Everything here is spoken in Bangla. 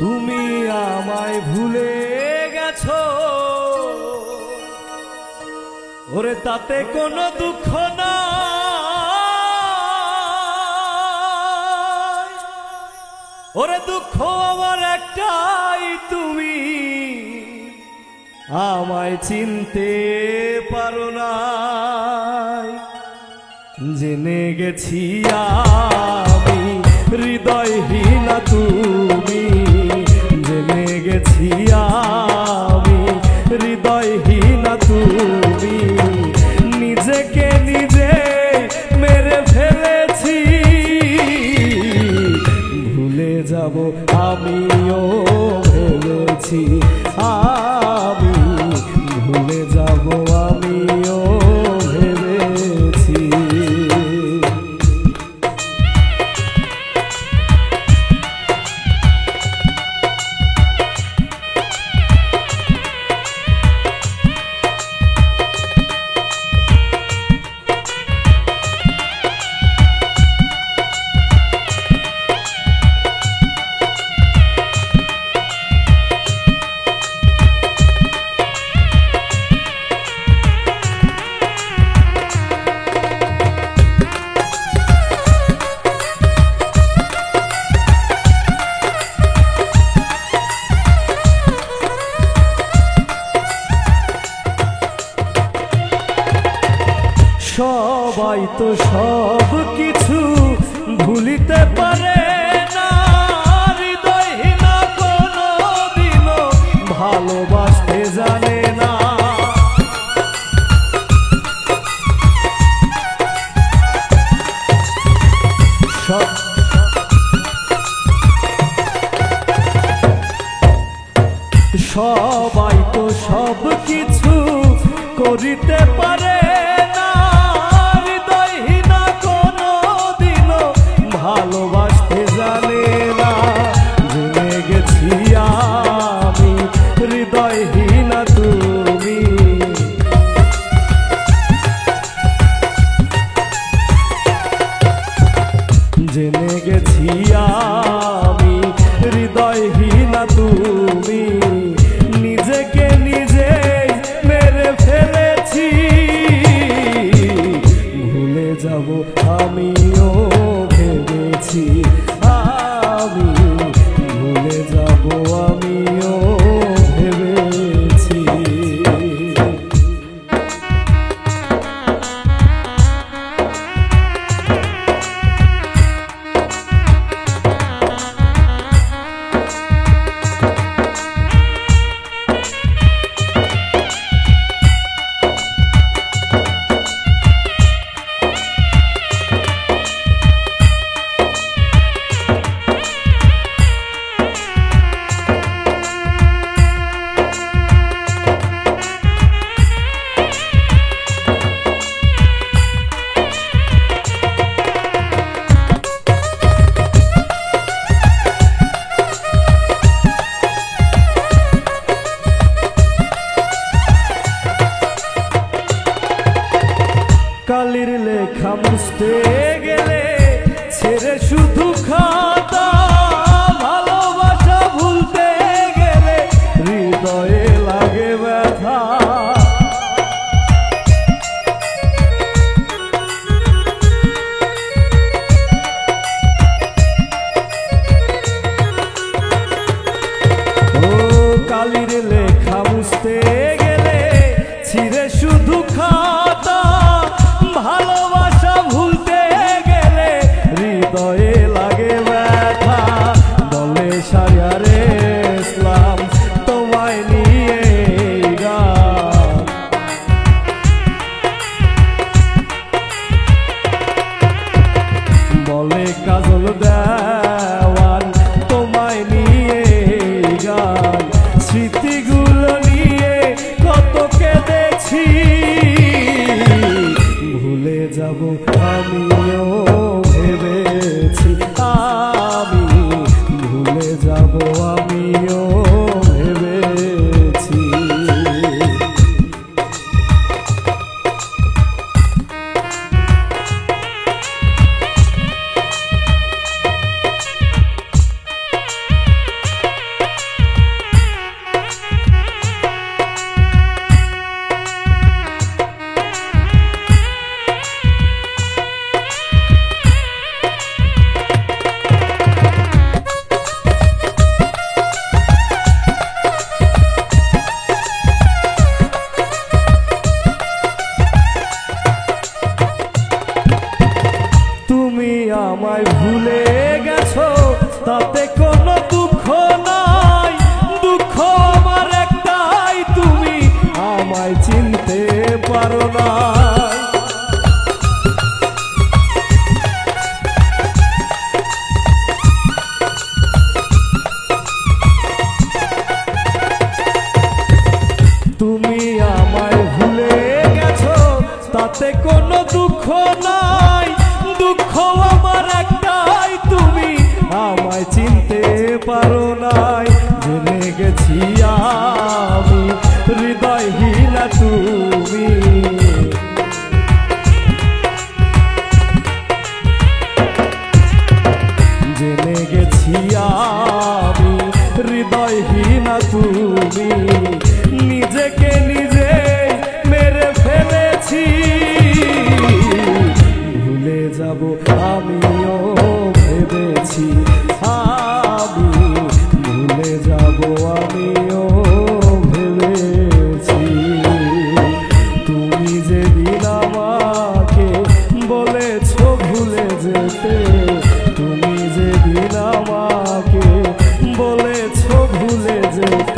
তুমি আমায় ভুলে গেছো, ওরে তাতে কোনো দুঃখ না। ওরে দুঃখ আমার একটাই, তুমি আমায় চিনতে পারো না। জেনে গেছি আমি হৃদয়হীনা তুমি, জেনে গেছি আমি হৃদয়হীনা তুমি। নিজেকে নিজে মেরে ফেলেছি, ভুলে যাব আমিও ভেবেছি। আমি ভুলে যাব আমিও ভেবেছি। সবাই তো সব কিছু ভুলিতে পারে না, হৃদয়হীনা কোনো দিনও ভালোবাসতে জানে না। সবাই তো সব কিছু করিতে পারে না, হৃদয়হীনা কোনো দিনও ভালোবাসতে জানে না। জেনে গেছি আমি হৃদয়হীনা তুমি, জেনে গেছি আমি হৃদয়হীনা তুমি। নিজেকে নিজে মেরে ফেলেছি, ভুলে যাব আমিও ভেবেছি। আমি ভুলে যাব আমিও ভেবেছি। কালির লেখা মুছতে গেলে ছেড়ে শুধু খাতা, ভালোবাসা ভুলতে গেলে হৃদয়ে লাগে ব্যথা। ও কালির লেখা মুছতে গেলে ছিঁড়ে শুধু খাতা, ভালোবাসা ভুলতে গেলে হৃদয়ে লাগে ব্যথা। বলে সায়ারে ইসলাম তোমায় নিয়ে গান, বলে কাজল দেওয়ান তোমায় নিয়ে গান। স্মৃতিগুলো নিয়ে কত কেঁদেছি, ভুলে যাব আমিও ভেবেছি। আমি ভুলে যাব আমিও ভেবেছি। তাতে কোনো দুঃখ নাই, দুঃখ আমার একটাই, তুমি আমায় চিনতে পারো না। তুমি আমায় ভুলে গেছো তাতে কোনো দুঃখ নাই, দুঃখ আমার একটাই, তুমি আমায় চিনতে পারো নাই। জেনে গেছি আমি হৃদয়হীনা তুমি, জেনে গেছি আমি হৃদয়হীনা তুমি। নিজেকে নিজে মেরে ফেলেছি, ভুলে যাব আমিও ভেবেছি, আমি ভুলে যাব আমিও ভেবেছি। তুমি যেদিন আমাকে বলেছো ভুলে যেতে, তুমি যেদিন আমাকে বলেছো ভুলে যেতে,